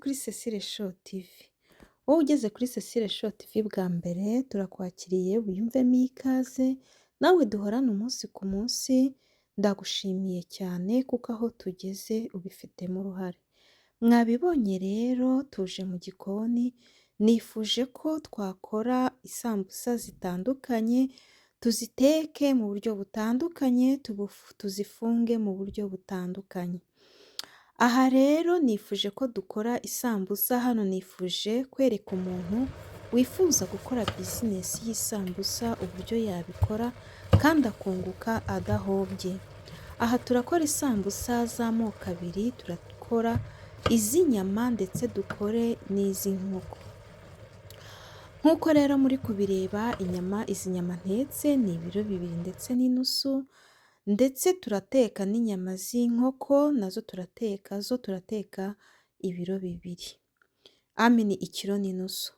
kuri Cecile Show TV. Wowe ugeze kuri Cecile Show TV bwa mbere, turakwakiriye wiyumvemo ikaze, nawe duhorane umunsi ku munsi, ndagushimiye cyane kuko aho tugeze ubifitemo uruhare. Mwabibonye rero tuje mu gikoni, nifuje ko twakora isambusa zitandukanye, tuziteke mu buryo butandukanye, tuzifunge mu buryo butandukanye. Aha rero nifuje ko dukora isambusa, hano nifuje kwereka umuntu wifuza gukora bizinesi y'isambusa uburyo yabikora kandi akunguka adahombye. Aha turakora isambusa z'amoko abiri, turakora iz'inyama ndetse dukore n'iz'inkoko. Nk'uko rero muri kubireba izi nyama ntetse ni ibiro 2 ndetse n'inusu, ndetse turateka n'inyama z'inkoko nazo turateka ibiro 2. Amini ikiro n'inusu.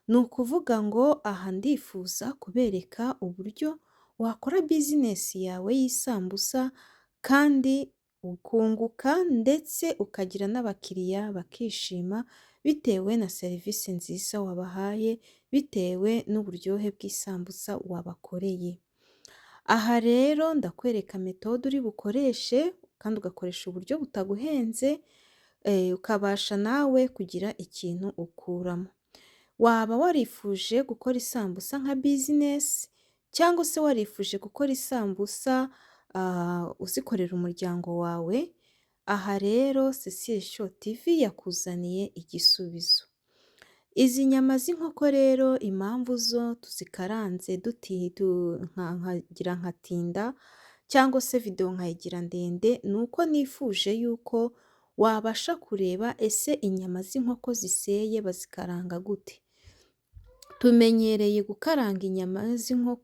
Ni ukuvuga ngo aha ndifuza kubereka uburyo wakora bizinesi yawe y'isambusa kandi ukunguka ndetse ukagira n'abakiriya bakishima bitewe na serivisi nziza wabahaye, bitewe n'uburyohe bw'isambusa wabakoreye. Aha rero ndakwereka metode uri bukoreshe kandi ugakoresha uburyo butaguhenze, ukabasha nawe kugira ikintu ukuramo. Waba warifuje gukora isambusa nka bizinesi cyangwa se warifuje gukora isambusa uzikorera umuryango wawe, aha rero Cecile Show TV yakuzaniye igisubizo. Izi nyama z'inkoko rero impamvu zo tuzikaranze nkagira nkatinda cyangwa se video nkayigira ndende, ni uko nifuje yuko wabasha kureba ese inyama z'inkoko ziseye bazikaranga gute. Tumenyereye gukaranga inyama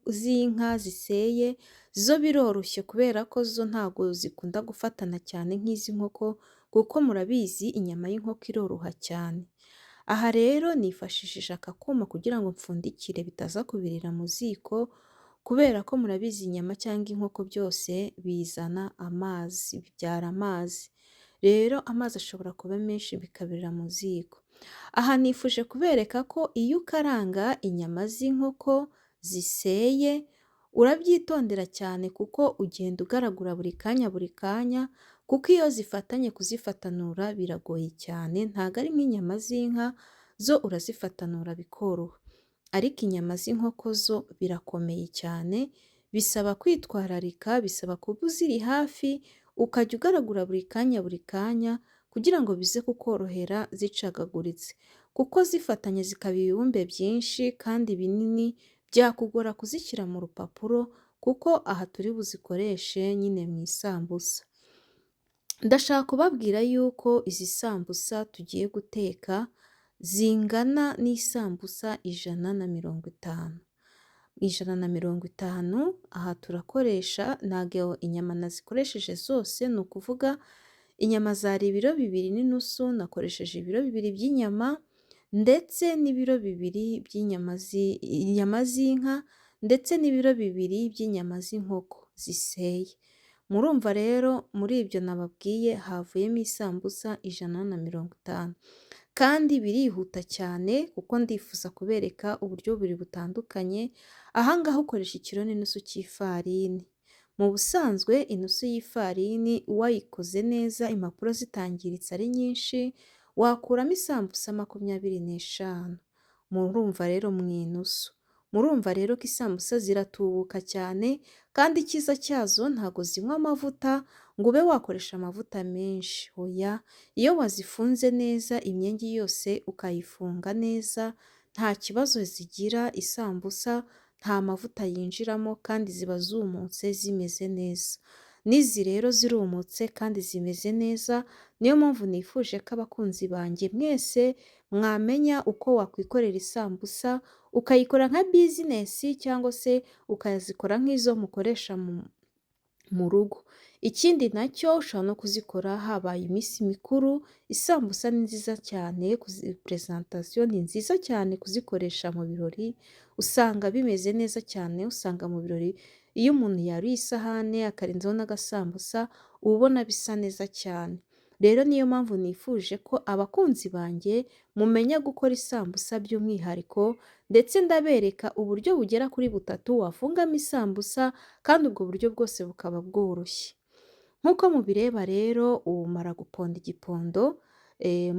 z'inka ziseye, zo biroroshye kubera ko zo ntago zikunda gufatana cyane nk'iz'inkoko kuko murabizi inyama y'inkoko iroroha cyane. Aha rero nifashishije aka kuma kugira ngo mpfundikire bitaza kubirira mu ziko, kubera ko murabizi inyama cyangwa inkoko byose bizana amazi, bibyara amazi. Rero amazi ashobora kuba menshi bikabirira mu ziko. Aha nifuje kubereka ko iyo ukaranga inyama z'inkoko ziseye urabyitondera cyane kuko ugenda ugaragura buri kanya kuko iyo zifatanye kuzifatanura biragoye cyane, ntago ari nk'inyama z'inka zo urazifatanura bikoroha, ariko inyama z'inkoko zo birakomeye cyane, bisaba kwitwararika, bisaba kuba uziri hafi ukajya ugaragura buri kanya kugira ngo bize kukorohera zicagaguritse, kuko zifatanye zikaba ibibumbe byinshi kandi binini byakugora kuzishyira mu rupapuro, kuko aha turi buzikoreshe nyine mu isambusa. Ndashaka kubabwira yuko izi sambusa tugiye guteka zingana n'isambusa 150. 150 aha turakoresha, ntago inyama nazikoresheje zose, ni ukuvuga inyama zari ibiro 2 n'inusu, nakoresheje ibiro 2 by'inyama ndetse n'ibiro 2 by'inyama z'inka ndetse n'ibiro 2 by'inyama z'inkoko ziseye. Murumva rero muri ibyo nababwiye havuyemo isambusa 150 kandi birihuta cyane kuko ndifuza kubereka uburyo buri butandukanye. Aha ngaha ukoresha ikiro n'inusu cy'ifarini. Mu busanzwe inusu y'ifarini wayikoze neza impapuro zitangiritse ari nyinshi wakuramo isambusa 25. Murumva rero mu inusu. Murumva rero ko isambusa ziratubuka cyane kandi icyiza cyazo ntago zinywa amavuta ngo ube wakoresha amavuta menshi. Oya, iyo wazifunze neza imyenge yose ukayifunga neza nta kibazo zigira, isambusa nta mavuta yinjiramo kandi ziba zumutse zimeze neza. N'izi rero zirumutse kandi zimeze neza, niyo mpamvu nifuje ko abakunzi banjye mwese mwamenya uko wakwikorera isambusa ukayikora nka bizinesi cyangwa se ukazikora nk'izo mukoresha mu rugo. Ikindi nacyo ushobora no kuzikora habaye iminsi mikuru. Isambusa ni nziza cyane, presentation ni nziza cyane kuzikoresha mu birori, usanga bimeze neza cyane. Usanga mu birori iyo umuntu yariye isahane akarenzaho n'agasambusa uba ubona bisa neza cyane. Rero niyo mpamvu nifuje ko abakunzi banjye mumenya gukora isambusa by'umwihariko, ndetse ndabereka uburyo bugera kuri butatu wafungamo isambusa kandi ubwo buryo bwose bukaba bworoshye. Nk'uko mubireba rero ubu mara guponda igipondo,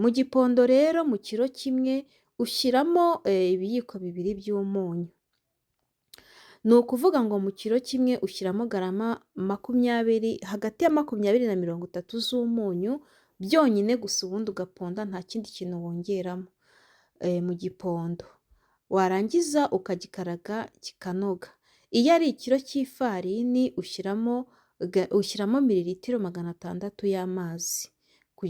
mu gipondo rero mu kiro kimwe ushyiramo ibiyiko bibiri by'umunyu. Ni ukuvuga ngo mu kiro kimwe ushyiramo garama 20, hagati ya 20 na 30 z'umunyu byonyine gusa, ubundi ugaponda nta kindi kintu wongeramo mu gipondo. Warangiza ukagikaraga kikanoga. Iyo ari ikiro cy'ifarini ushyiramo mililitiro 600 y'amazi.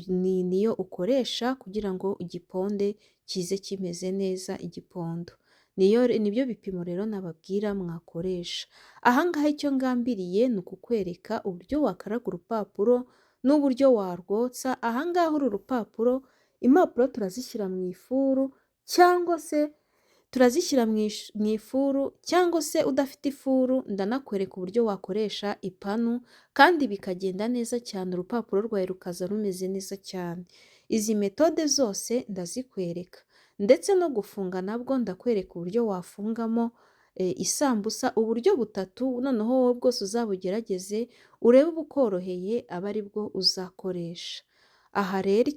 Niyo ukoresha kugira ngo igiponde kize kimeze neza igipondo. Nibyo bipimo rero nababwira mwakoresha. Ahangaha icyo ngambiriye ni ukukwereka uburyo wakaraga urupapuro n'uburyo warwotsa. Ahangaha uru rupapuro, impapuro turazishyira mu ifuru cyangwa se udafite ifuru ndanakwereka uburyo wakoresha ipanu kandi bikagenda neza cyane, urupapuro rwawe rukaza rumeze neza cyane. Izi metode zose ndazikwereka, ndetse no gufunga nabwo ndakwereka uburyo wafungamo isambusa, uburyo butatu, noneho wowe bwose uzabugerageze urebe bukoroheye aba ari bwo uzakoresha. Aha rero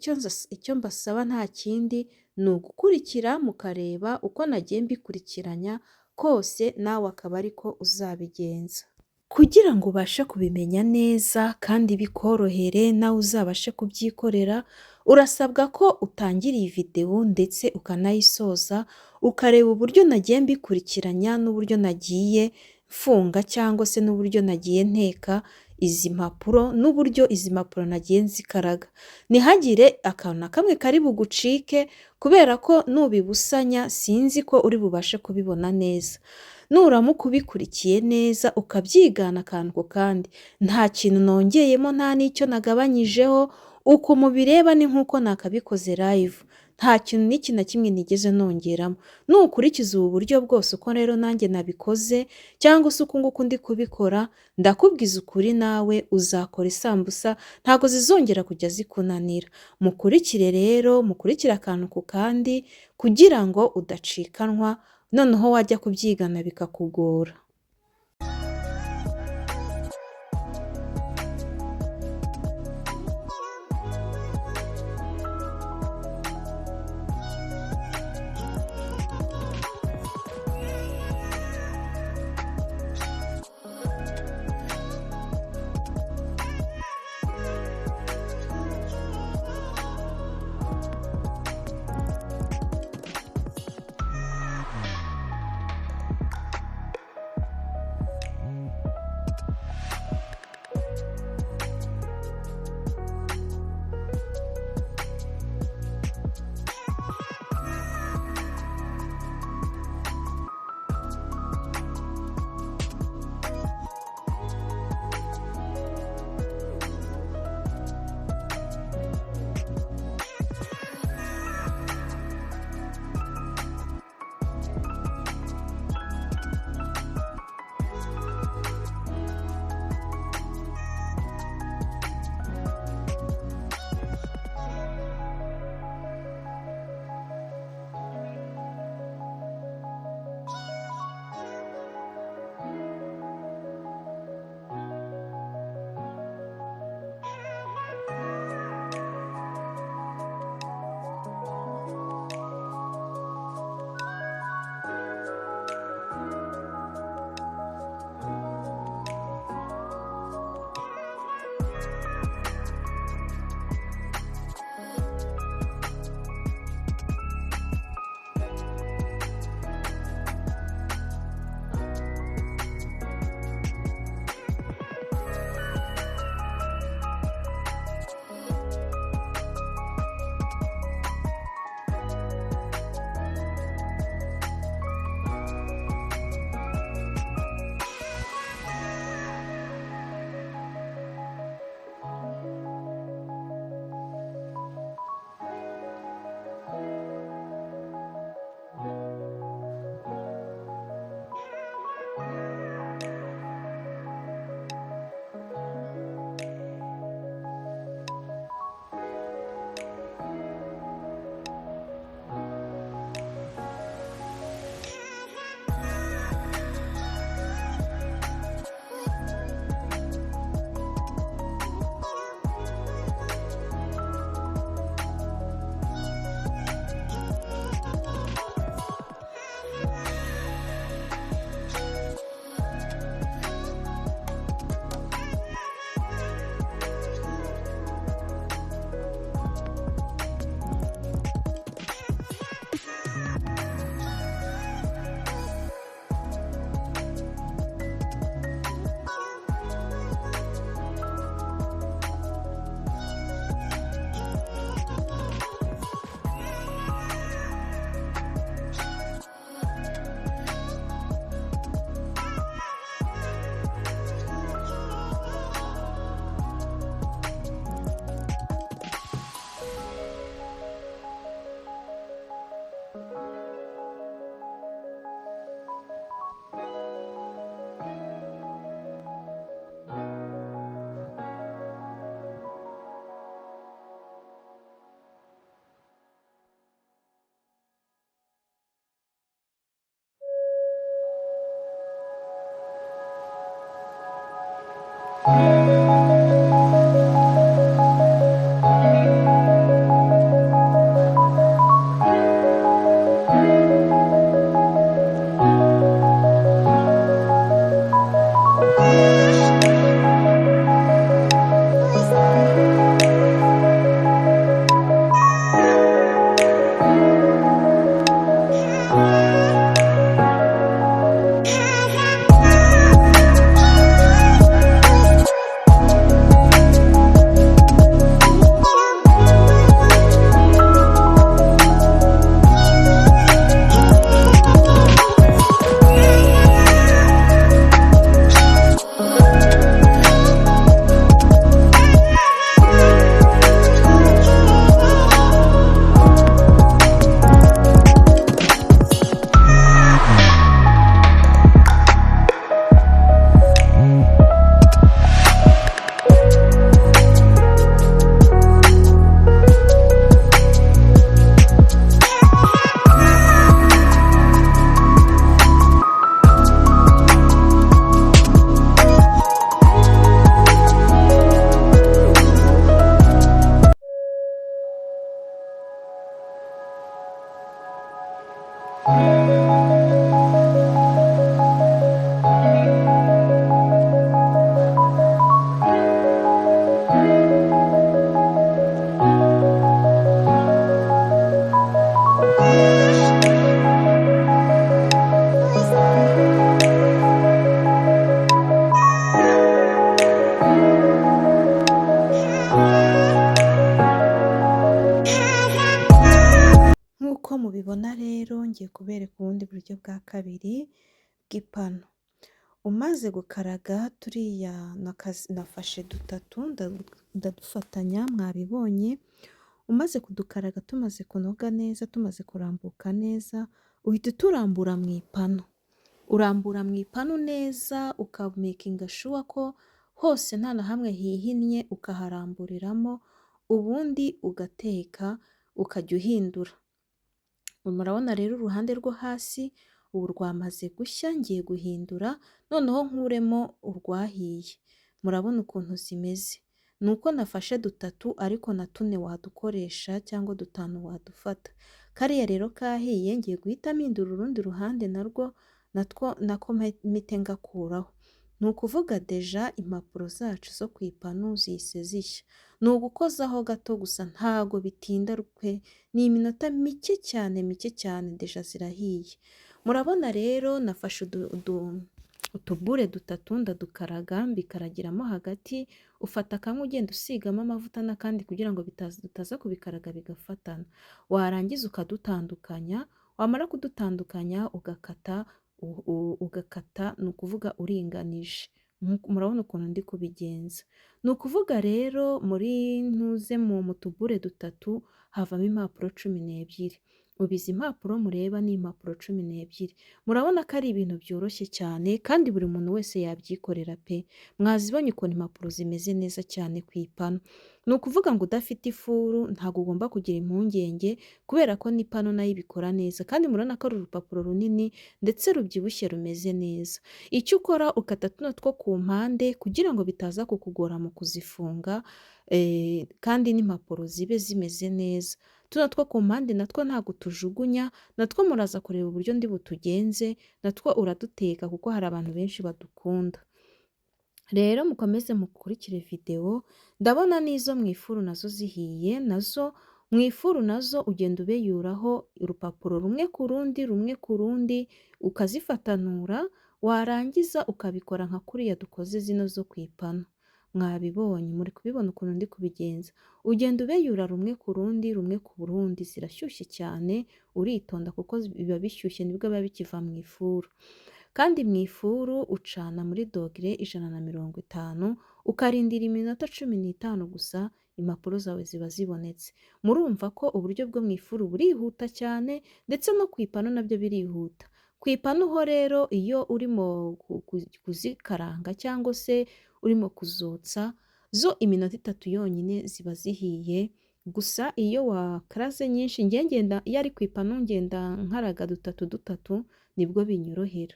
icyo mbasaba nta kindi ni ugukurikira mukareba uko nagiye mbikurikiranya kose, nawe akaba ariko uzabigenza. Kugira ngo ubashe kubimenya neza kandi bikorohere nawe uzabashe kubyikorera, urasabwa ko utangira iyi videwo ndetse ukanayisoza, ukareba uburyo nagiye mbikurikiranya n'uburyo nagiye mfunga cyangwa se n'uburyo nagiye nteka izi mpapuro n'uburyo izi mpapuro nagiye nzikaraga. Ntihagire akantu na kamwe kari bugucike, kubera ko nubibusanya sinzi ko uri bubashe kubibona neza. Nuramuka ubikurikiye neza ukabyigana akantu ku kandi, nta kintu nongeyemo nta n'icyo nagabanyijeho, uko mubireba ni nk'uko nakabikoze live, nta kintu n'iki na kimwe nigeze nongeramo. Nukurikiza ubu buryo bwose uko rero nanjye nabikoze cyangwa se uko nguko ndi kubikora, ndakubwiza ukuri nawe uzakora isambusa ntago zizongera kujya zikunanira. Mukurikire rero, mukurikire akantu ku kandi kugira ngo udacikanwa, noneho wajya kubyigana bikakugora. Nk'uko mubibona rero ngiye kubereka ubundi buryo bwa kabiri bw'ipanu. Umaze gukaraga turiya nafashe dutatu ndadufatanya mwabibonye, umaze kudukaraga tumaze kunoga neza, tumaze kurambuka neza, uhita uturambura mu ipanu. Urambura mu ipanu neza ukamakinga shuwa ko hose nta na hamwe hihinnye, ukaharamburiramo ubundi ugateka ukajya uhindura. Murabona rero uruhande rwo hasi ubu rwamaze gushya, ngiye guhindura noneho nkuremo urwahiye. Murabona ukuntu zimeze, ni uko nafashe dutatu ariko na tune wadukoresha cyangwa dutanu wadufata. Kariya rero kahiye ngiye guhita mpindura urundi ruhande nako mpite ngakuraho. Ni ukuvuga deja impapuro zacu zo ku ipanu zihise zishya. Ni ugukozaho gato gusa ntago bitinda rwe, ni iminota mike cyane deja zirahiye. Murabona rero nafashe utubure dutatu ndadukaraga, mbikaragiramo hagati, ufata kamwe ugenda usigamo amavuta n'akandi kugira ngo bitaza kubikaraga bigafatana. Warangiza ukadutandukanya, wamara kudutandukanya ugakata ni ukuvuga uringanije. Murabona ukuntu ndi kubigenza. Ni ukuvuga rero mu tubure dutatu havamo impapuro 12. Ubu izi impapuro mureba ni impapuro 12. Murabona ko ari ibintu byoroshye cyane kandi buri muntu wese yabyikorera pe. Mwazibonye ukuntu impapuro zimeze neza cyane ku ipanu. Ni ukuvuga ngo udafite ifuru ntabwo ugomba kugira impungenge, kubera ko n'ipanu nayo ibikora neza, kandi murabona ko ari urupapuro runini ndetse rubyibushye rumeze neza. Icyo ukora ukata tuno two ku mpande kugira ngo bitaza kukugora mu kuzifunga, kandi n'impapuro zibe zimeze neza. Tuno two ku mpande natwo ntabwo tujugunya, natwo muraza kureba uburyo ndi butugenze, natwo uraduteka kuko hari abantu benshi badukunda. Rero mukomeze mukurikire video, ndabona n'izo mu ifuru nazo zihiye. Nazo mu ifuru nazo ugenda ubeyuraho urupapuro rumwe ku rundi ukazifatanura, warangiza ukabikora nka kuriya dukoze zino zo ku ipanu. Mwabibonye, muri kubibona ukuntu ndi kubigenza. Ugenda ubeyura rumwe ku rundi, zirashyushye cyane, uritonda kuko biba bishyushye nibwo biba bikiva mu ifuru. Kandi mu ifuru ucana muri dogere 150, ukarindira iminota 15 gusa, impapuro zawe ziba zibonetse. Murumva ko uburyo bwo mu ifuru burihuta cyane, ndetse no ku ipanu nabyo birihuta. Ku ipanu ho rero iyo urimo kuzikaranga cyangwa se urimo kuzotsa, zo iminota 3 yonyine ziba zihiye. Gusa iyo wakaraze nyinshi, iyo ari ku ipanu ngenda nkaraga dutatu nibwo binyorohera.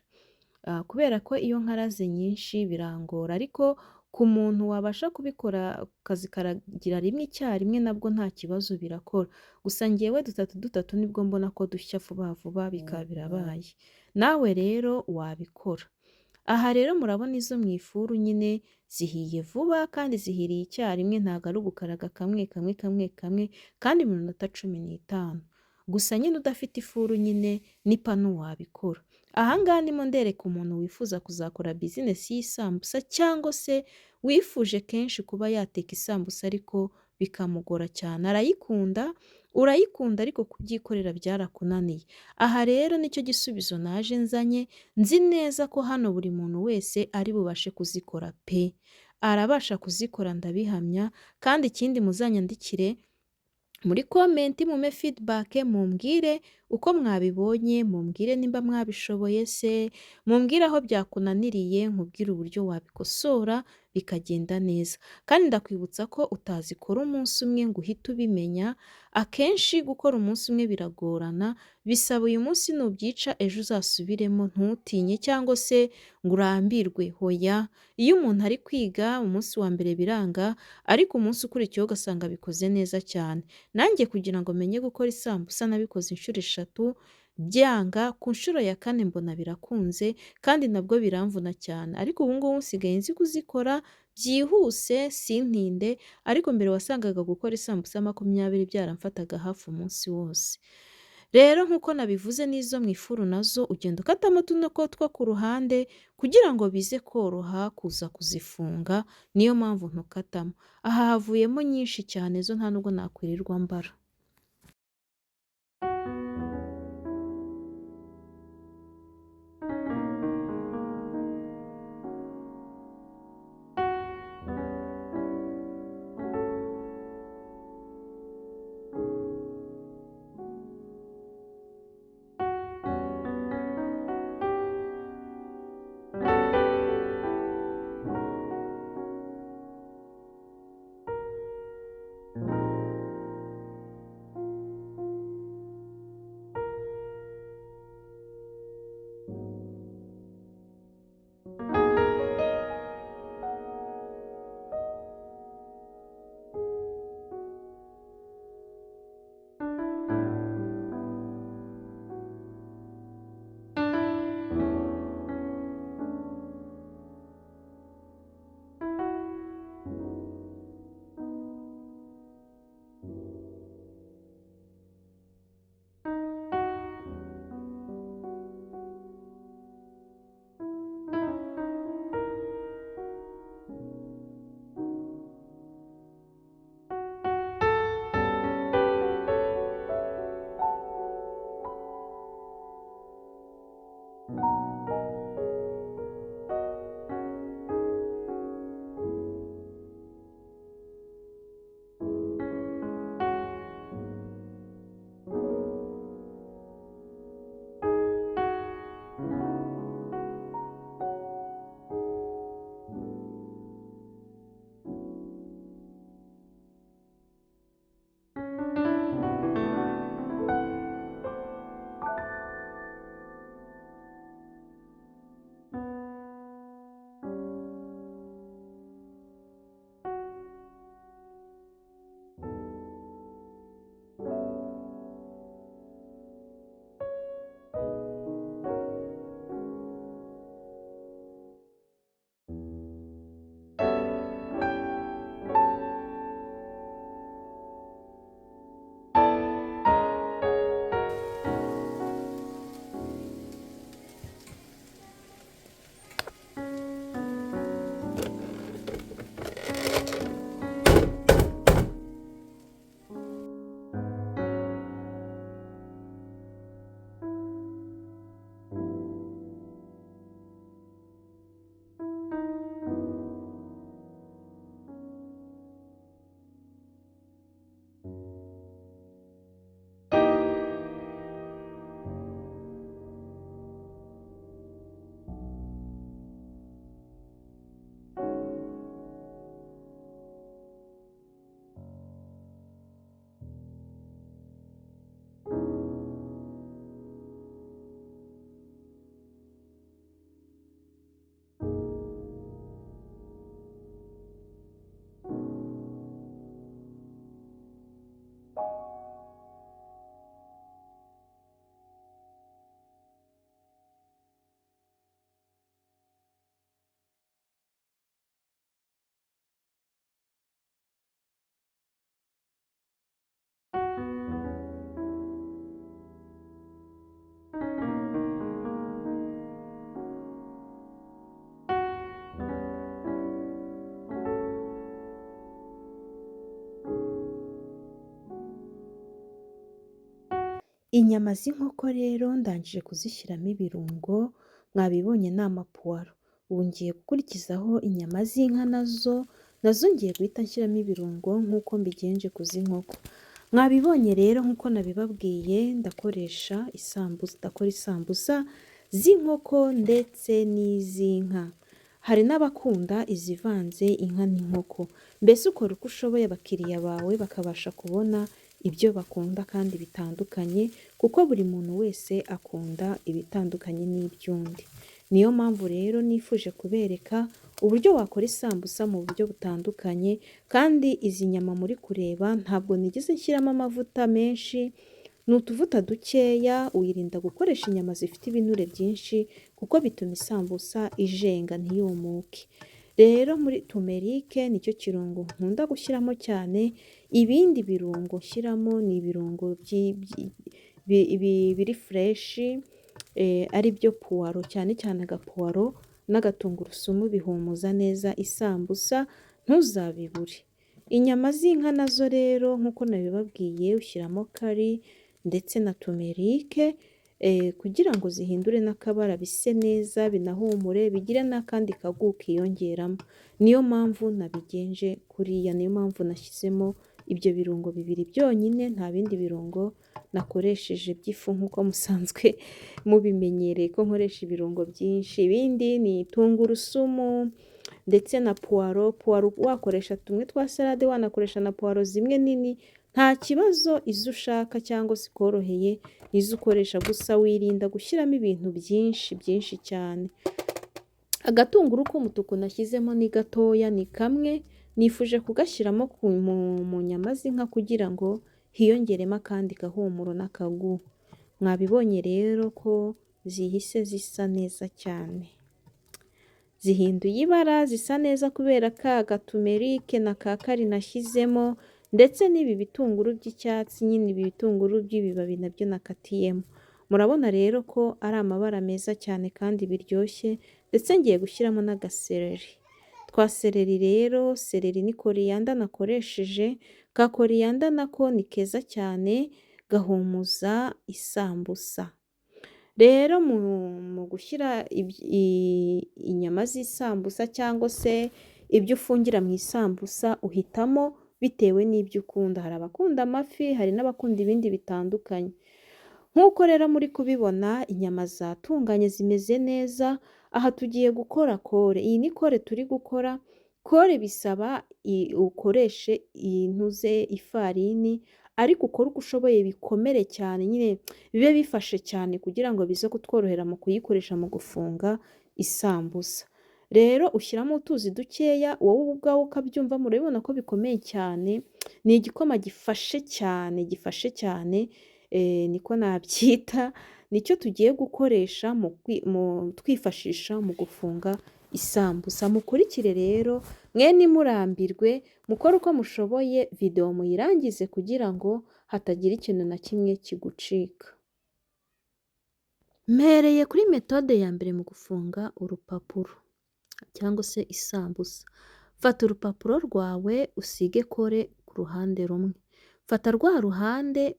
Kubera ko iyo nkaraze nyinshi birangora, ariko ku muntu wabasha kubikora akazi karagira rimwe icyarimwe nabwo nta kibazo birakora. Gusa njyewe dutatu dutatu nibwo mbona ko dushya vuba vuba bikaba birabaye. Nawe rero wabikora. Aha rero murabona izo mu ifuru nyine zihiye vuba kandi zihiriye icyarimwe ntabwo ari ugukaraga kamwe kamwe kamwe kamwe kandi mu minota 15. Gusa nyine udafite ifuru nyine n'ipanu wabikora. Aha ngaha ndimo ndereka umuntu wifuza kuzakora bizinesi y'isambusa cyangwa se wifuje kenshi kuba yateka isambusa ariko bikamugora cyane. Arayikunda, urayikunda ariko kubyikorera byarakunaniye. Aha rero nicyo gisubizo naje nzanye, nzi neza ko hano buri muntu wese ari bubashe kuzikora pe! Arabasha kuzikora ndabihamya kandi ikindi muzanyandikire muri komenti mume feedback mumbwire uko mwabibonye, mumbwire nimba mwabishoboye se, mumbwire aho byakunaniriye nkubwire uburyo wabikosora bikagenda neza. Kandi ndakwibutsa ko utazikora umunsi umwe ngo uhite ubimenya, akenshi gukora umunsi umwe biragorana, bisaba uyu munsi nubyica ejo uzasubiremo ntutinye cyangwa se ngo urambirwe, hoya. Iyo umuntu ari kwiga umunsi wa mbere biranga ariko umunsi ukurikiyeho ugasanga bikoze neza cyane. Nanjye kugira ngo menye gukora isambusa nabikoze inshuro 3 byanga, ku nshuro ya 4 mbona birakunze kandi nabwo biramvuna cyane, ariko ubu ngubu nsigaye nzi kuzikora byihuse sintinde, ariko mbere wasangaga gukora isambusa 20 byaramfataga hafi umunsi wose. Rero nk'uko nabivuze n'izo mu ifuru nazo ugenda ukatamo tuno ko two ku ruhande kugira ngo bize koroha kuza kuzifunga, niyo mpamvu ntukatamo. Aha havuyemo nyinshi cyane zo nta nubwo nakwirirwa mbara. Inyama z'inkoko rero ndangije kuzishyiramo ibirungo, mwabibonye ni amapuwaro. Ubu ngiye gukurikizaho inyama z'inka nazo ngiye guhita nshyiramo ibirungo nk'uko mbigenje ku z'inkoko. Mwabibonye rero nk'uko nabibabwiye ndakora isambusa z'inkoko ndetse n'iz'inka. Hari n'abakunda izivanze inka n'inkoko. Mbese ukora uko ushoboye abakiriya bawe bakabasha kubona ibyo bakunda kandi bitandukanye, kuko buri muntu wese akunda ibitandukanye n'iby'undi. Niyo mpamvu rero nifuje kubereka uburyo wakora isambusa mu buryo butandukanye, kandi izi nyama muri kureba ntabwo nigeze nshyiramo amavuta menshi, ni utuvuta dukeya. Wirinda gukoresha inyama zifite ibinure byinshi kuko bituma isambusa ijenga ntiyumuke. Rero muri tumerike nicyo kirungo nkunda gushyiramo cyane. Ibindi birungo nshyiramo ni ibirungo biri fureshi, ari byo puwaro, cyane cyane agapuwaro n'agatungurusumu bihumuza neza isambusa, ntuzabibure. Inyama z'inka nazo rero nk'uko nabibabwiye ushyiramo kari ndetse na tumerike, kugira ngo zihindure n'akabara, bise neza, binahumure, bigire n'akandi kagu kiyongeramo. Niyo mpamvu nabigenje kuriya, niyo mpamvu nashyizemo ibyo birungo bibiri byonyine, nta bindi birungo nakoresheje by'ifu nk'uko musanzwe mubimenyereye ko nkoresha ibirungo byinshi. Ibindi ni tungurusumu ndetse na puwaro. Puwaro wakoresha tumwe twa salade, wanakoresha na puwaro zimwe nini, nta kibazo. Izo ushaka cyangwa zikoroheye nizo ukoresha, gusa wirinda gushyiramo ibintu byinshi cyane. Agatunguru k'umutuku nashyizemo ni gatoya, ni kamwe. Nifuje kugashyiramo mu nyama z'inka kugira ngo hiyongeremo akandi gahumuro n'akagu. Mwabibonye rero ko zihise zisa neza cyane, zihinduye ibara, zisa neza kubera ka gatumerike na ka kari nashyizemo, ndetse n'ibi bitunguru by'icyatsi, nyine ibi bitunguru by'ibibabi nabyo nakatiyemo. Murabona rero ko ari amabara meza cyane kandi biryoshye. Ndetse ngiye gushyiramo n'agasereri. Twa sereri rero, sereri ni koriyanda nakoresheje. Ka koriyanda nako ni keza cyane, gahumuza isambusa. Rero mu gushyira inyama z'isambusa cyangwa se ibyo ufungira mu isambusa uhitamo bitewe n'ibyo ukunda. Hari abakunda amafi, hari n'abakunda ibindi bitandukanye. Nk'uko rero muri kubibona inyama zatunganye zimeze neza. Aha tugiye gukora kore. Iyi ni kore turi gukora. Kore bisaba ukoreshe ifarini, ariko ukore uko ushoboye bikomere cyane, nyine bibe bifashe cyane kugira ngo bize kutworohera mu kuyikoresha mu gufunga isambusa. Rero ushyiramo utuzi dukeya, wowe ubwawe ukabyumva. Murabibona ko bikomeye cyane. Ni igikoma gifashe cyane, niko nabyita. Nicyo tugiye gukoresha twifashisha mu gufunga isambusa. Mukurikire rero, mwe nimurambirwe, mukore uko mushoboye, video muyirangize kugira ngo hatagira ikintu na kimwe kigucika. Mpereye kuri metode ya mbere mu gufunga urupapuro cyangwa se isambusa. Fata urupapuro rwawe usige kore ku ruhande rumwe. Fata rwa ruhande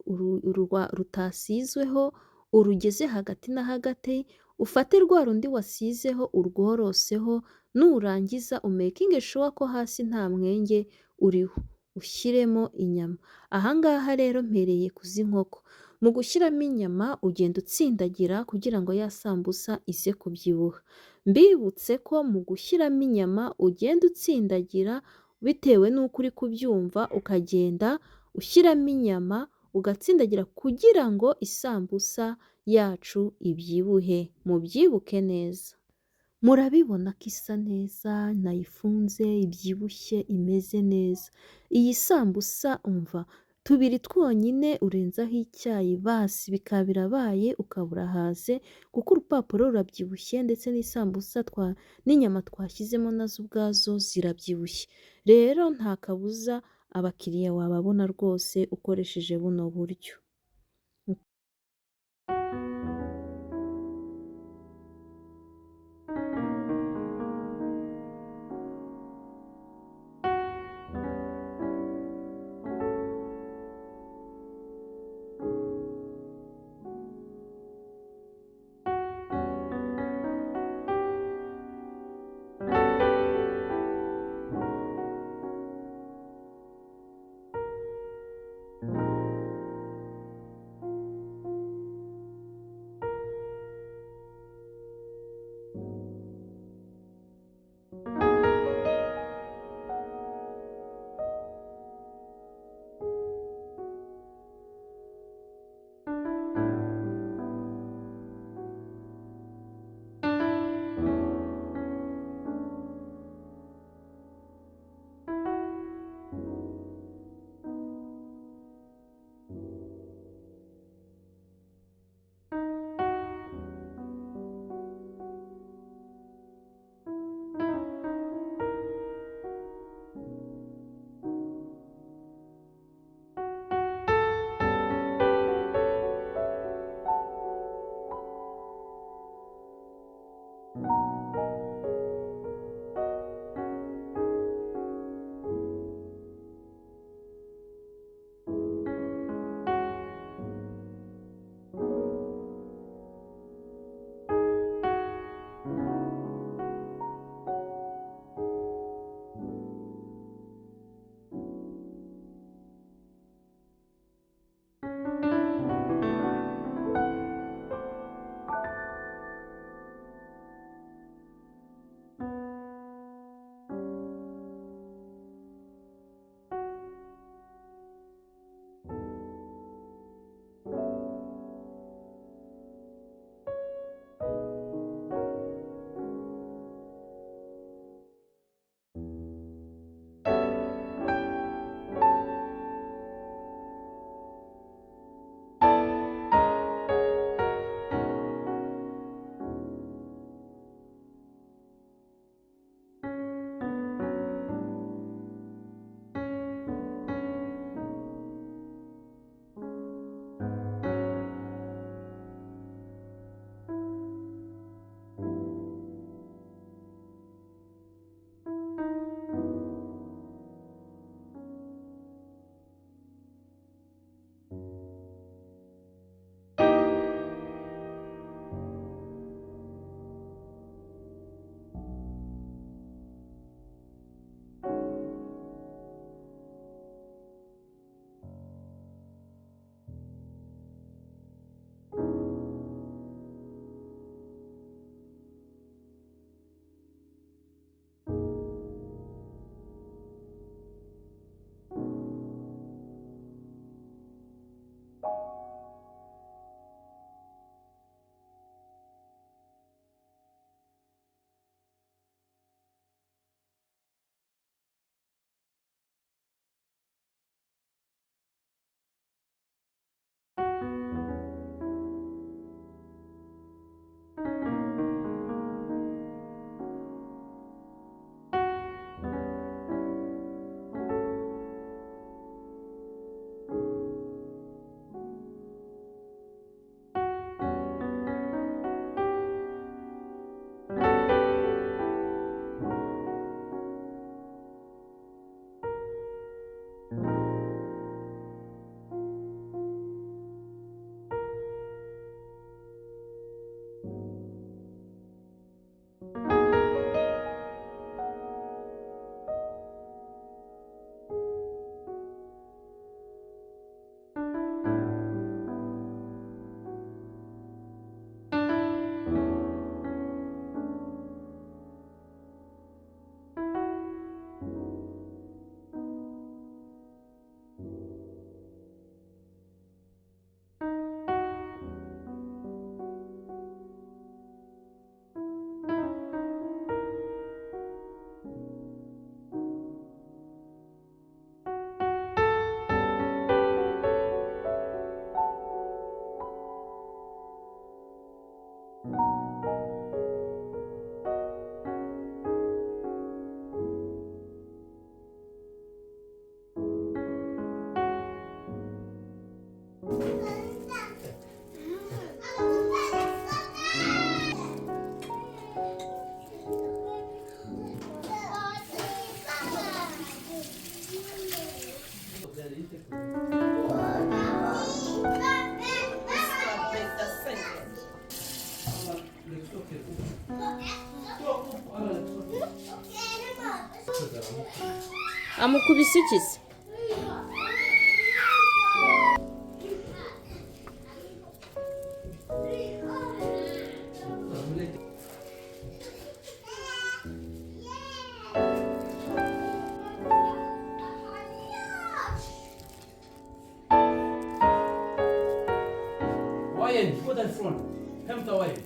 rutasizweho urugeze hagati na hagati, ufate rwa rundi wasizeho urworoseho, nurangiza umekinge shuwa ko hasi nta mwenge uriho, ushyiremo inyama. Ahangaha rero mpereye ku z'inkoko. Mu gushyiramo inyama ugenda utsindagira kugira ngo ya sambusa ize kubyibuha. Mbibutse ko mu gushyiramo inyama ugenda utsindagira bitewe n'uko uri kubyumva, ukagenda ushyiramo inyama ugatsindagira kugira ngo isambusa yacu ibyibuhe. Mubyibuke neza. Murabibona ko isa neza, nayifunze, ibyibushye, imeze neza. Iyi sambusa umva, tubiri twonyine urenzaho icyayi basi bikaba birabaye, ukaba urahaze, kuko urupapuro rurabyibushye ndetse n'isambusa n'inyama twashyizemo nazo ubwazo zirabyibushye. Rero nta kabuza abakiriya wababona rwose ukoresheje buno buryo. amukubise iki se? وين خذ الفرن كم وين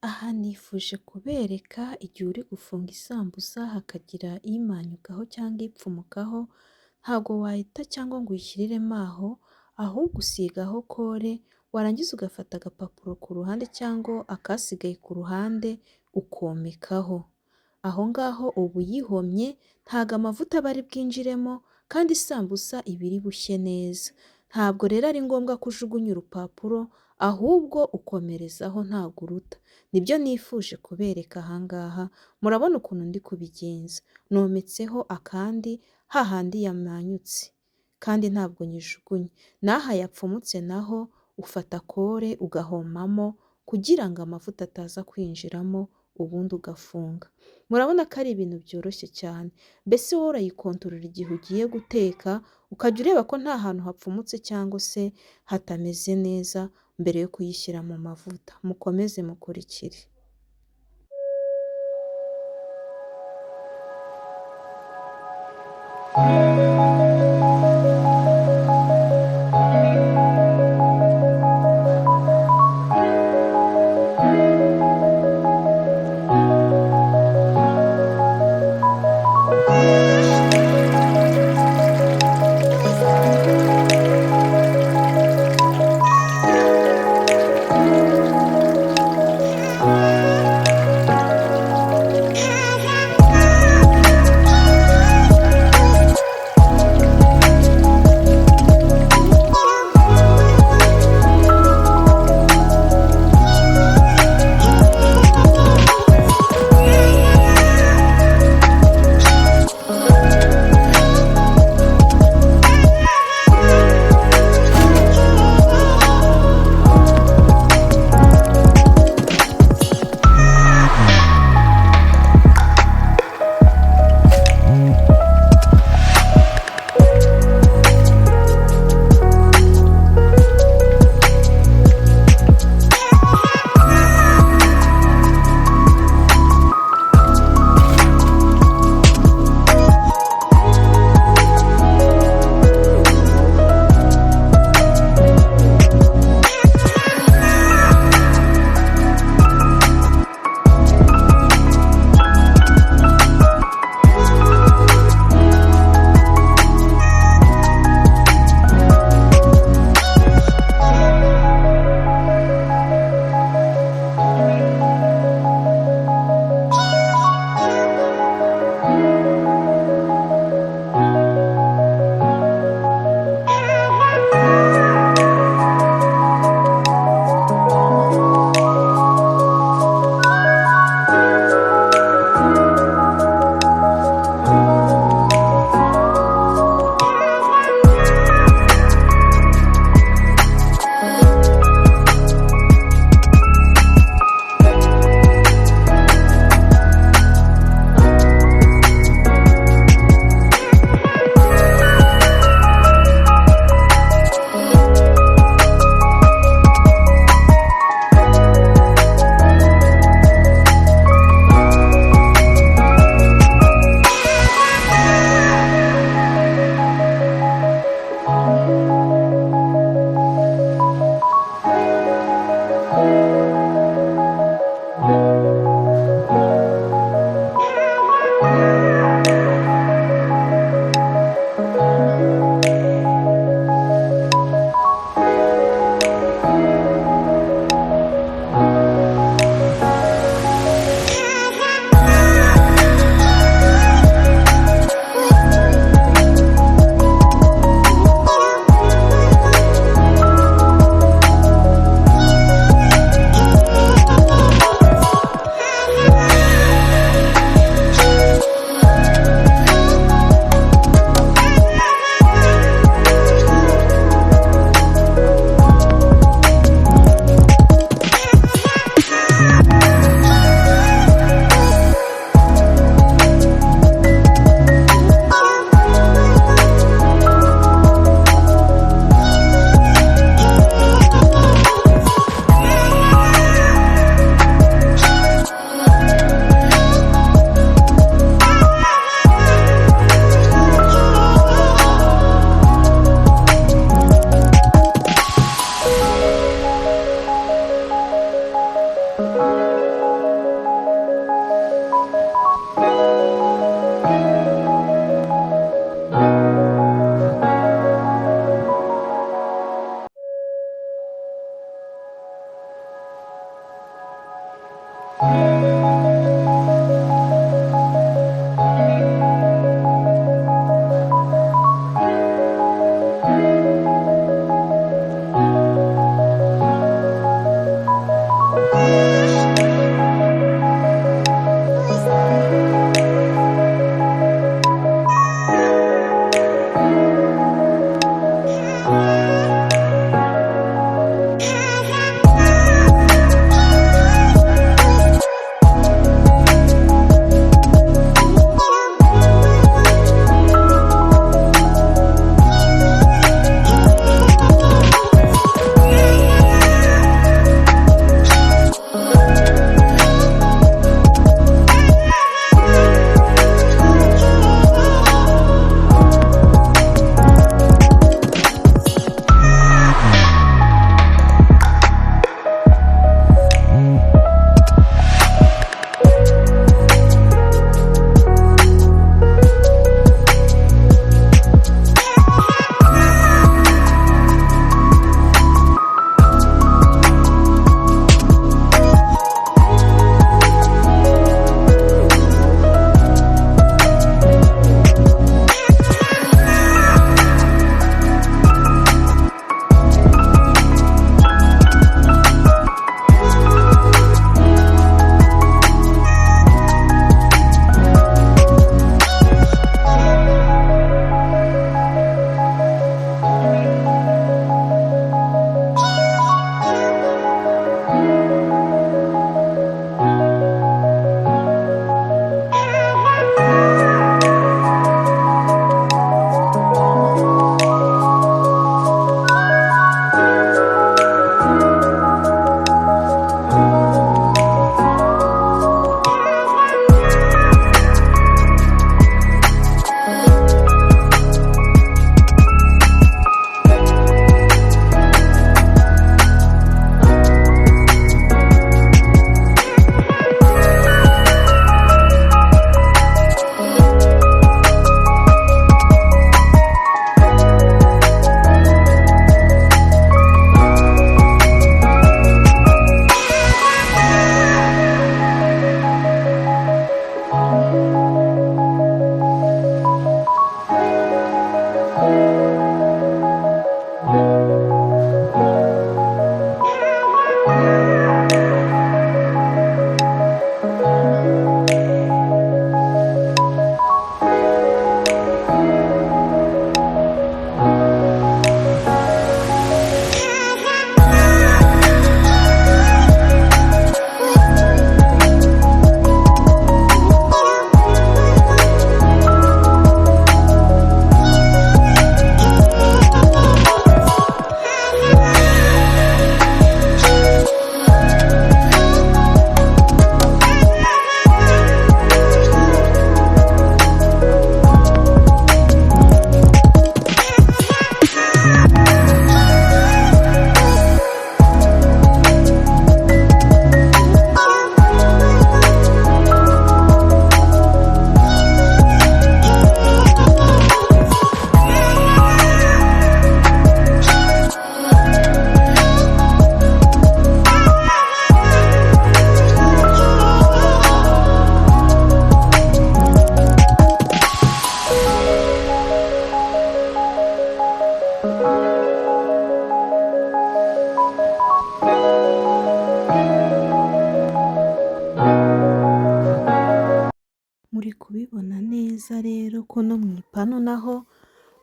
Aha nifuje kubereka igihe uri gufunga isambusa hakagira imanyukaho cyangwa ipfumukaho, ntabwo wahita cyangwa ngo uyishyiriremo aho, ahubwo usigaho kore, warangiza ugafata agapapuro ku ruhande cyangwa akasigaye ku ruhande ukomekaho. Aho ngaho uba uyihomye, ntabwo amavuta aba ari bwinjiremo kandi isambusa iba iri bushye neza. Ntabwo rero ari ngombwa ko ujugunya urupapuro, ahubwo ukomerezaho ntabwo uruta. Nibyo nifuje kubereka aha ngaha, murabona ukuntu ndi kubigenza. Nometseho akandi hahandi yamanyutse kandi ntabwo nyijugunye. N'aha yapfumutse naho ufata kore ugahomamo kugira ngo amavuta ataza kwinjiramo ubundi ugafunga. Murabona ko ari ibintu byoroshye cyane. Mbese wowe urayikontorora igihe ugiye guteka, ukajya ureba ko nta hantu hapfumutse cyangwa se hatameze neza mbere yo kuyishyira mu mavuta. Mukomeze mukurikire.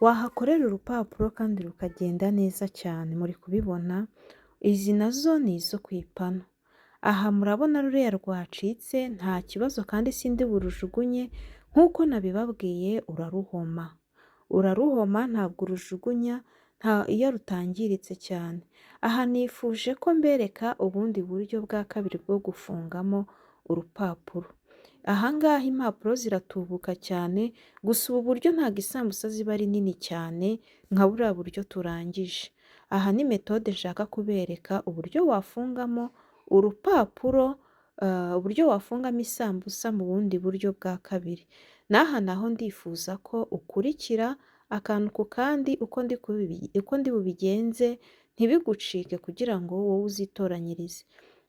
wahakorera urupapuro kandi rukagenda neza cyane. Muri kubibona, izi nazo ni izo ku ipanu. Aha murabona ruriya rwacitse nta kibazo kandi sindi burujugunye, nk'uko nabibabwiye uraruhoma ntabwo urujugunya iyo rutangiritse cyane. Aha nifuje ko mbereka ubundi buryo bwa kabiri bwo gufungamo urupapuro. Aha ngaha impapuro ziratubuka cyane, gusa ubu buryo ntabwo isambusa ziba ari nini cyane nka buriya buryo turangije. Aha ni metode nshaka kubereka uburyo wafungamo urupapuro, uburyo wafungamo isambusa mu bundi buryo bwa kabiri. N'aha naho ndifuza ko ukurikira akantu ku kandi uko ndi bubigenze ntibigucike, kugira ngo wowe uzitoranyirize.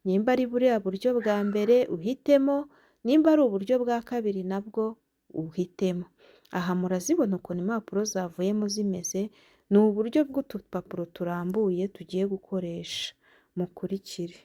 Nimba ari buriya buryo bwa mbere uhitemo, nimba ari uburyo bwa kabiri nabwo uhitemo. Aha murazibona ukuntu impapuro zavuyemo zimeze, ni uburyo bw'utupapuro turambuye tugiye gukoresha. Mukurikire.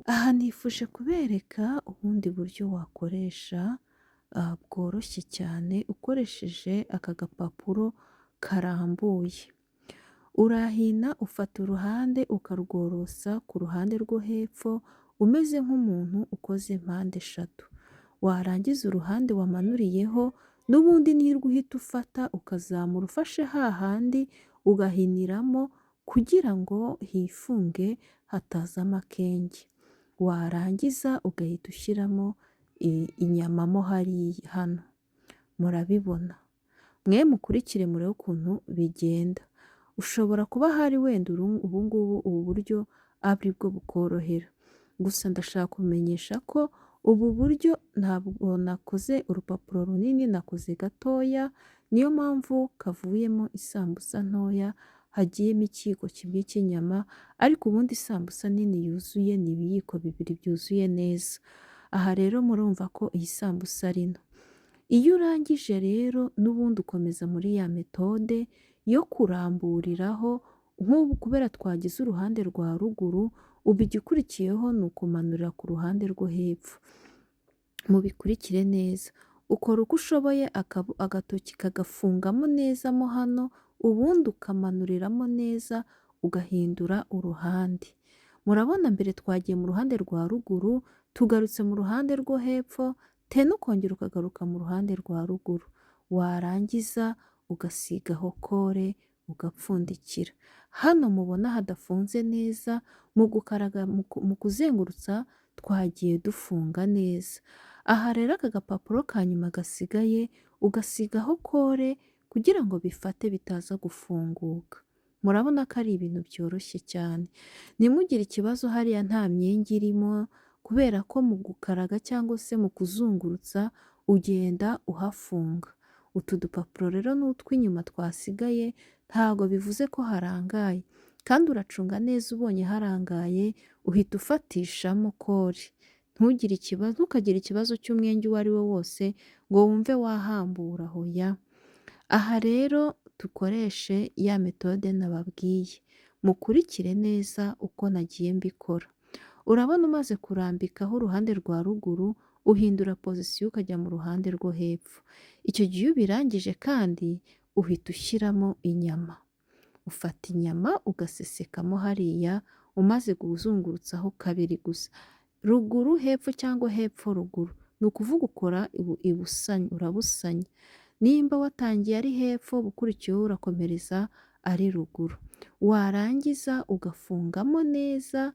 Aha nifuje kubereka ubundi buryo wakoresha bworoshye cyane ukoresheje aka gapapuro karambuye. Urahina ufata uruhande ukarworosa ku ruhande rwo hepfo umeze nk'umuntu ukoze mpande eshatu. Warangiza uruhande wamanuriyeho n'ubundi nirwo uhita ufata ukazamura ufashe hahandi ugahiniramo kugira ngo hifunge hatazamo akenge. Warangiza ugahita ushyiramo inyama mo hano. Murabibona. Mwe mukurikire murebe ukuntu bigenda. Ushobora kuba ahari wenda ubu ngubu ubu buryo ari bwo bukorohera. Gusa ndashaka kumenyesha ko ubu buryo ntabwo nakoze urupapuro runini, nakoze gatoya, niyo mpamvu kavuyemo isambusa ntoya, hagiyemo ikiyiko kimwe cy'inyama, ariko ubundi isambusa nini yuzuye ni ibiyiko bibiri byuzuye neza. Aha rero murumva ko iyi sambusa ari nto. Iyo urangije rero n'ubundi ukomeza muri ya metode yo kuramburiraho, nk'ubu kubera twagize uruhande rwa ruguru, ubu igikurikiyeho ni ukumanurira ku ruhande rwo hepfo. Mubikurikire neza, ukora uko ushoboye agatoki kagafungamo neza mo hano, ubundi ukamanuriramo neza ugahindura uruhande. Murabona mbere twagiye mu ruhande rwa ruguru, tugarutse mu ruhande rwo hepfo, tena ukongera ukagaruka mu ruhande rwa ruguru. Warangiza ugasigaho kore ugapfundikira. Hano mubona hadafunze neza, mu kuzengurutsa twagiye dufunga neza. Aha rero aka gapapuro ka nyuma gasigaye ugasigaho kore kugira ngo bifate bitaza gufunguka. Murabona ko ari ibintu byoroshye cyane. Ntimugire ikibazo hariya nta myenge irimo, kubera ko mu gukaraga cyangwa se mu kuzungurutsa ugenda uhafunga. Utu dupapuro rero n'utw'inyuma twasigaye ntago bivuze ko harangaye, kandi uracunga neza ubonye harangaye uhita ufatishamo kore. Ntukagire ikibazo cy'umwenge uwo ari wo wose ngo wumve wahambura hoya. Aha rero dukoreshe ya metode nababwiye, mukurikire neza uko nagiye mbikora. Urabona umaze kurambikaho uruhande rwa ruguru, uhindura pozisiyo ukajya mu ruhande rwo hepfo. Icyo gihe iyo ubirangije kandi uhita ushyiramo inyama. Ufata inyama ugasesekamo hariya, umaze kuzungurutsaho kabiri gusa. Ruguru hepfo cyangwa hepfo ruguru, ni ukuvuga ukora urabusanya. Nimba watangiye ari hepfo, ukurikiyeho urakomereza ari ruguru. Warangiza ugafungamo neza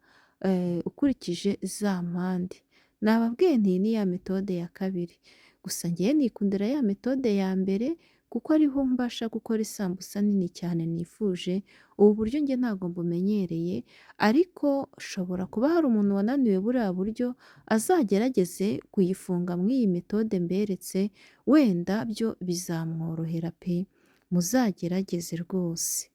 ukurikije za mpande. Nababwiye nti ni ya metode ya kabiri, gusa ngewe nikundira ya metode ya mbere kuko ariho mbasha gukora isambusa nini cyane nifuje. Ubu buryo nge ntabwo mbumenyereye, ariko shobora kuba hari umuntu wananiwe buriya buryo, azagerageze kuyifunga muri iyi metode mberetse, wenda byo bizamworohera pe, muzagerageze rwose.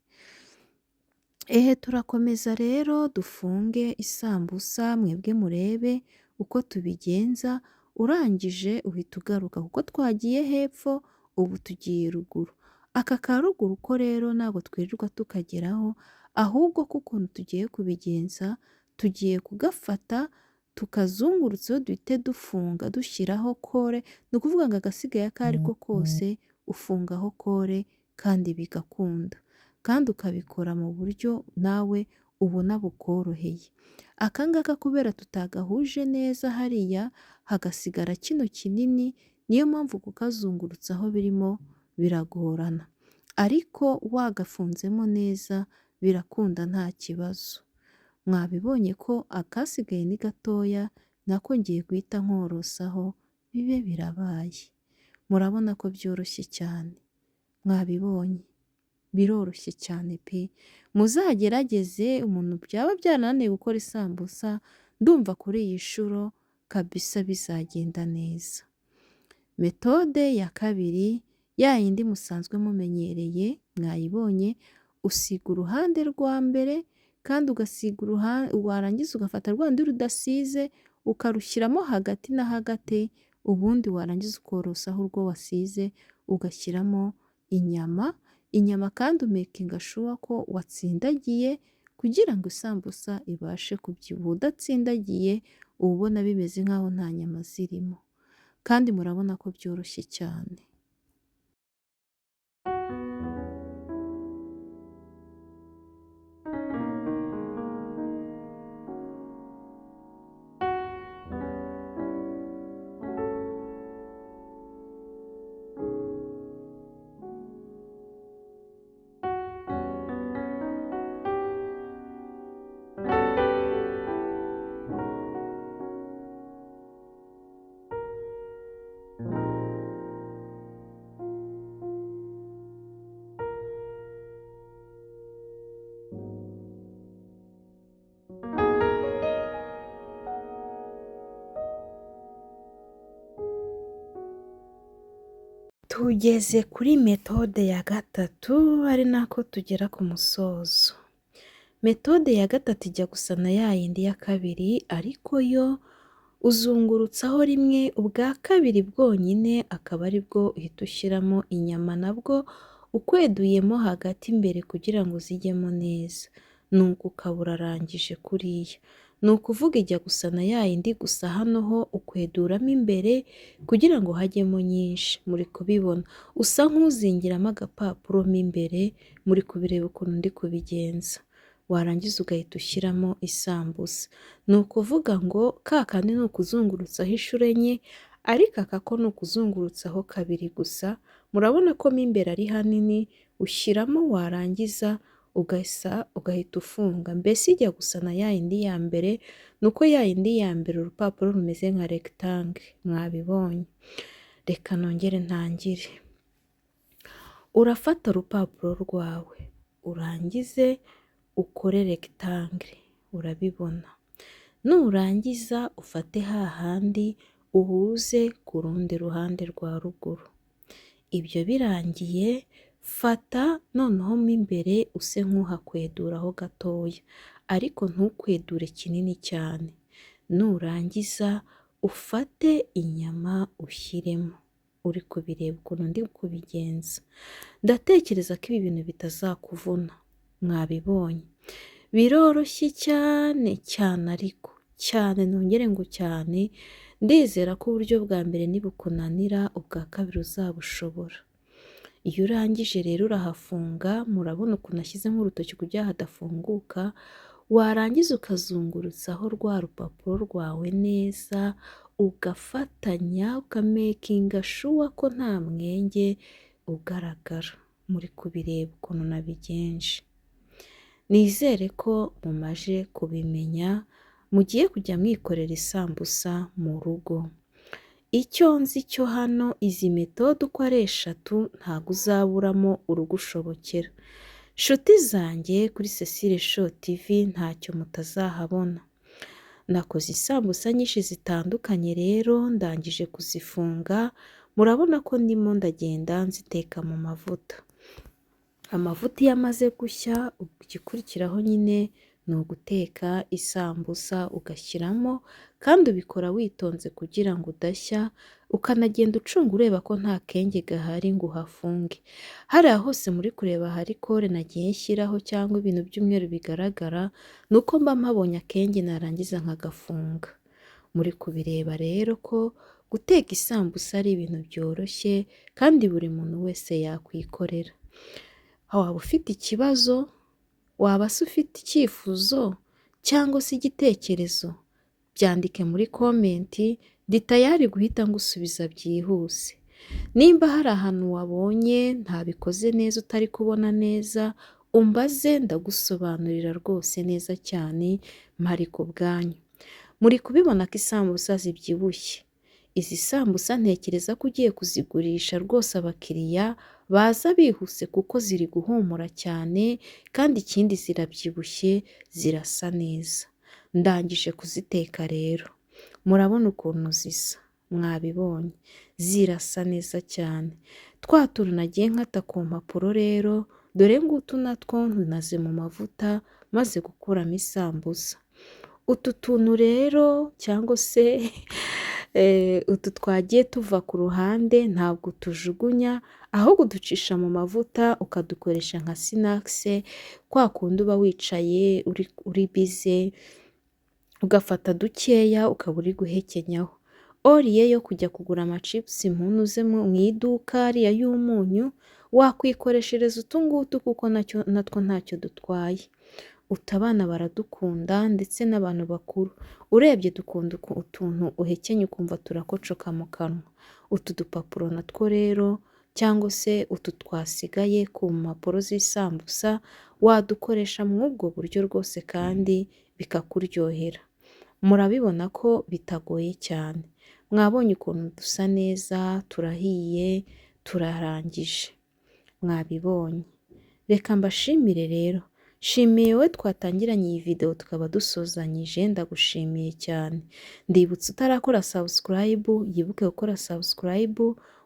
Turakomeza rero dufunge isambusa, mwebwe murebe uko tubigenza. Urangije uhita ugaruka kuko twagiye hepfo, ubu tugiye ruguru. Aka ka ruguru ko rero ntabwo twirirwa tukageraho, ahubwo kuko tugiye kubigenza, tugiye kugafata tukazungurutseho duhite dufunga dushyiraho kore. Ni ukuvuga ngo agasigaye ako ari ko kose ufungaho kore kandi bigakunda, kandi ukabikora mu buryo nawe ubona bukoroheye. Aka ngaka kubera tutagahuje neza hariya, hagasigara kino kinini, niyo mpamvu kukazungurutsaho birimo biragorana, ariko wagafunzemo neza birakunda nta kibazo. Mwabibonye ko akasigaye ni gatoya, nako ngiye guhita nkorosaho bibe birabaye. Murabona ko byoroshye cyane, mwabibonye biroroshye cyane pe. Muzagerageze, umuntu byaba byarananiye gukora isambusa, ndumva kuri iyi nshuro kabisa bizagenda neza. Metode ya kabiri, ya yindi musanzwe mumenyereye, mwayibonye. Usiga uruhande rwa mbere kandi ugasiga warangiza ugafata rwa rundi rudasize ukarushyiramo hagati na hagati, ubundi warangiza ukorosaho urwo wasize ugashyiramo inyama kandi umekinga shuwa ko watsindagiye kugira ngo isambusa ibashe kubyibuha. Udatsindagiye uba ubona bimeze nk'aho nta nyama zirimo, kandi murabona ko byoroshye cyane. Tugeze kuri metode ya gatatu ari nako tugera ku musozo. Metode ya gatatu ijya gusa na ya yindi ya kabiri ariko yo uzungurutsaho rimwe, ubwa kabiri bwonyine akaba ari bwo uhita ushyiramo inyama nabwo ukweduyemo hagati imbere kugira ngo zijyemo neza, nuko ukaba urarangije kuriya. Ni ukuvuga ijya gusa na ya yindi gusa hano ho ukweduramo imbere kugira ngo hajyemo nyinshi, muri kubibona usa nk'uzingiramo agapapuro mo imbere, muri kubireba ukuntu ndi kubigenza. Warangiza ugahita ushyiramo isambusa. Ni ukuvuga ngo ka kandi ni ukuzungurutsaho inshuro enye ariko aka ko ni ukuzungurutsaho kabiri gusa. Murabona ko mo imbere ari hanini, ushyiramo warangiza ugahita ufunga. Mbese ijya gusa na ya yindi ya mbere, ni uko ya yindi ya mbere urupapuro rumeze nka rectangle, mwabibonye. Reka nongere ntangire. Urafata urupapuro rwawe urangize ukore rectangle, urabibona. Nurangiza ufate hahandi uhuze ku rundi ruhande rwa ruguru. Ibyo birangiye fata noneho mo imbere use nk'uhakweduraho gatoya ariko ntukwedure kinini cyane. Nurangiza ufate inyama ushyiremo, uri kubireba ukuntu ndi kubigenza. Ndatekereza ko ibi bintu bitazakuvuna, mwabibonye. Biroroshye cyane cyane ariko cyane, nongere ngo cyane. Ndizera ko uburyo bwa mbere nibukunanira ubwa kabiri uzabushobora. Iyo urangije rero urahafunga, murabona ukuntu ashyizemo urutoki kugira hadafunguka. Warangiza ukazungurutsaho rwa rupapuro rwawe neza, ugafatanya ukamekinga shuwa ko nta mwenge ugaragara. Muri kubireba ukuntu nabigenje. Nizere ko mumaje kubimenya, mugiye kujya mwikorera isambusa mu rugo. Icyo nzi cyo hano, izi metode uko ari eshatu ntabwo uzaburamo urugushobokera. Nshuti zanjye kuri Cecile Show TV ntacyo mutazahabona. Nakoze isambusa nyinshi zitandukanye rero ndangije kuzifunga. Murabona ko ndimo ndagenda nziteka mu mavuta. Amavuta iyo amaze gushya, igikurikiraho nyine ni uguteka isambusa ugashyiramo, kandi ubikora witonze kugira ngo udashya, ukanagenda ucunga ureba ko nta kenge gahari ngo uhafunge. Hariya hose muri kureba hari kore nagiye nshyiraho cyangwa ibintu by'umweru bigaragara, ni uko mba mpabonye akenge narangiza nkagafunga. Muri kubireba rero ko guteka isambusa ari ibintu byoroshye kandi buri muntu wese yakwikorera. Waba ufite ikibazo, waba se ufite icyifuzo cyangwa se igitekerezo, byandike muri komenti, ndi tayari guhita ngusubiza byihuse. Nimba hari ahantu wabonye ntabikoze neza utari kubona neza, umbaze ndagusobanurira rwose neza cyane, mpari ku bwanyu. Muri kubibona ko isambusa zibyibushye. Izi sambusa ntekereza ko ugiye kuzigurisha rwose abakiriya baza bihuse kuko ziri guhumura cyane, kandi ikindi zirabyibushye, zirasa neza. Ndangije kuziteka rero. Murabona ukuntu zisa, mwabibonye. Zirasa neza cyane. Twa tuntu nagiye nkata ku mpapuro rero, dore ngutu natwo ntunaze mu mavuta maze gukuramo isambusa. Utu tuntu rero cyangwa se utu twagiye tuva ku ruhande ntabwo tujugunya, ahubwo uducisha mu mavuta ukadukoresha nka sinakise, kwa kundi uba wicaye uri bize, ugafata dukeya ukaba uri guhekenyaho. Oriye yo kujya kugura amacipusi mpunuze mu iduka ariya y'umunyu, wakwikoreshereza utu ngutu kuko natwo ntacyo dutwaye. Abana baradukunda ndetse n'abantu bakuru. Urebye dukunda utuntu uhekenya ukumva turakocoka mu kanwa. Utu dupapuro natwo rero cyangwa se utu twasigaye ku mpapuro z'isambusa wadukoresha muri ubwo buryo rwose kandi bikakuryohera. Murabibona ko bitagoye cyane. Mwabonye ukuntu dusa neza, turahiye, turarangije. Mwabibonye. Reka mbashimire rero. Shimiye we twatangiranye iyi video tukaba dusozanyije, ndagushimiye cyane. Ndibutsa utarakora subscribe, yibuke gukora subscribe,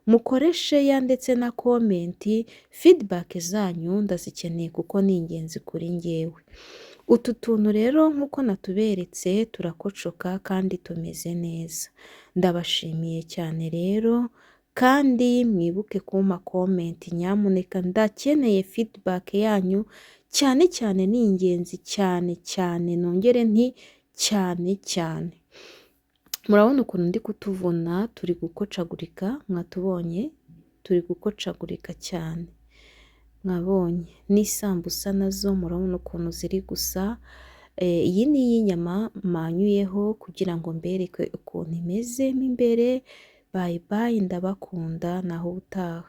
mukore share ndetse na komenti, feedback zanyu ndazikeneye kuko ni ingenzi kuri njyewe. Utu tuntu rero nk'uko natuberetse turakocoka kandi tumeze neza. Ndabashimiye cyane rero kandi mwibuke kumpa komenti nyamuneka, ndakeneye feedback yanyu cyane cyane, ni ingenzi cyane cyane, nongere nti cyane cyane. Murabona ukuntu ndi kutuvuna, turi gukocagurika, mwatubonye turi gukocagurika cyane, mwabonye n'isambusa nazo murabona ukuntu ziri gusa. Iyi ni iy'inyama manyuyeho kugira ngo mbereke ukuntu imeze mo imbere. Bye bye, ndabakunda, naho ubutaha.